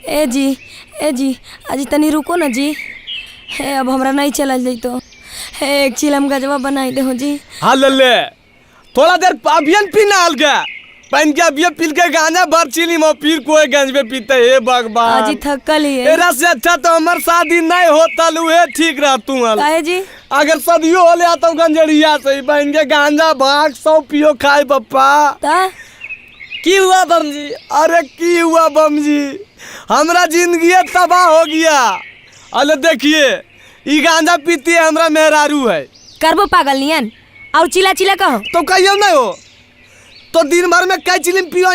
ए जी आज तनी रुको ना जी। हे अब हमरा नहीं चला जाई तो हे एक चिलम गजवा बनाई दे हो जी। हाँ ले थोड़ा देर अभियन पीना हल गया पहन के अभियन पील के गाना भर चिली में फिर कोई गंज में पीते हे भगवान। आज थकल ही है। तेरा से अच्छा तो हमार शादी नहीं होता लुए ठीक रह तू हल। काहे जी? अगर सदियो हो ले तो गंजड़िया से बहन के गांजा भाग सौ पियो खाए पप्पा। की हुआ बम जी? अरे की हुआ बम जी, हमरा जिंदगी तबाह हो गया। अरे देखिए ई गांजा पीती है हमरा मेहरारू है। करबो पागल नियन और चिला चिला कहो तो कहियो नहीं हो तो दिन भर में कई चिलिम पियो।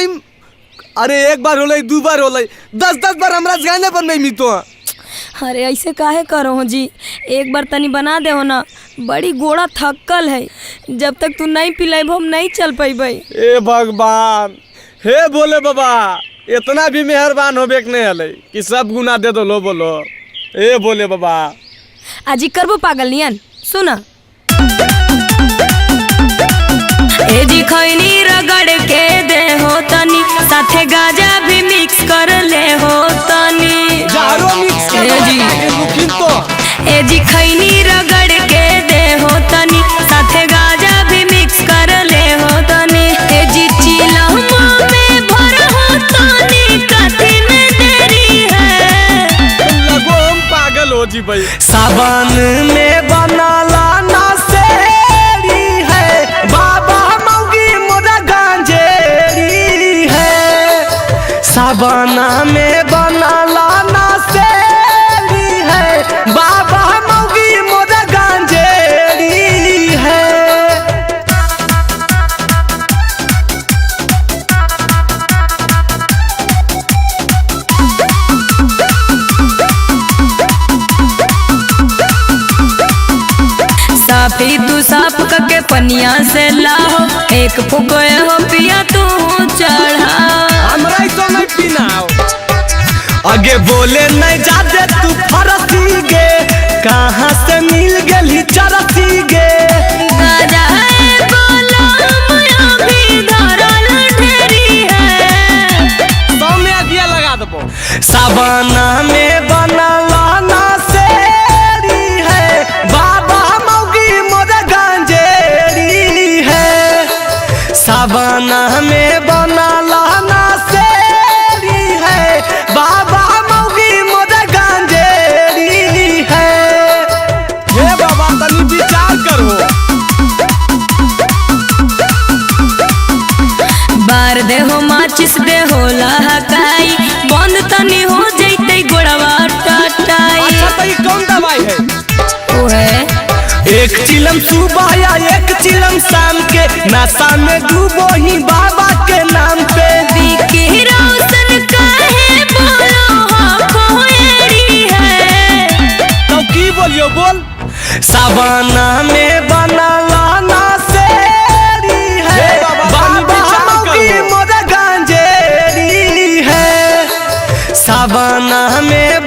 अरे एक बार होले दो बार होले 10-10 बार हमरा गाने पर नहीं मितो। अरे ऐसे काहे करो हो जी, एक बार तनी बना दे हो ना, बड़ी गोड़ा थकल है। जब तक तू नहीं पिलाइब हम नहीं चल पाइब। ए भगवान हे बोले बाबा इतना भी मेहरबान होबे के नहीं हले कि सब गुना दे दो लो बोलो। ए बोले बाबा आजी करबो पागल नियन सुना। ए जी खैनी रगड़ के दे हो तनी साथे गाजा भी मिक्स कर ले हो तनी। जारो मिक्स कर जी तो ए जी खैनी रगड़ के दे हो तनी साथे गाजा भी मिक्स कर ले हो तनी। ए जी चिलमा में भर हो तनी कथी में देरी है। लगो हम पागल हो जी भाई। सावन में बनाला ना सेरी है बाबा मौगी मोरा गांजेरी है। सावन में बनाला ना सेरी है बाबा मौगी मोरा गांजेरी है। साफी तू साफ करके पनिया से लाओ एक फुकोए हो पिया तू चढ़ा। हमरा तो नहीं पीना आगे बोले नहीं जाते तू फरसी गे कहाँ से मिल गई चरसी गे। गाजा है बोलो मुया भी धरल ढेरी है। तो में अगिया लगा दबो। सावन में बनला ना सेरी है बाबा मौगी मोरा गांजेरी है। सावन में बनला ना सेरी है बाबा मौगी मोरा गांजेरी है। हे बाबा तनी विचार करो। बार दे हो माचिस दे हो लहकाई बंद तनी हो जैते गोड़वा टटाई। अच्छा तो ये कौन दवाई है? ओए एक चिलम सुबह या एक चिलम शाम के नशा में डूबो ही बाबा के नाम पे। बिकी रोशन काहे बोलो हो खोएरी है। तो की बोलियो बोल। सावन में बनला ना सेरी है हे बाबा, तनी बाबा विचार मौगी करो। मोरा गांजेरी है। सावन में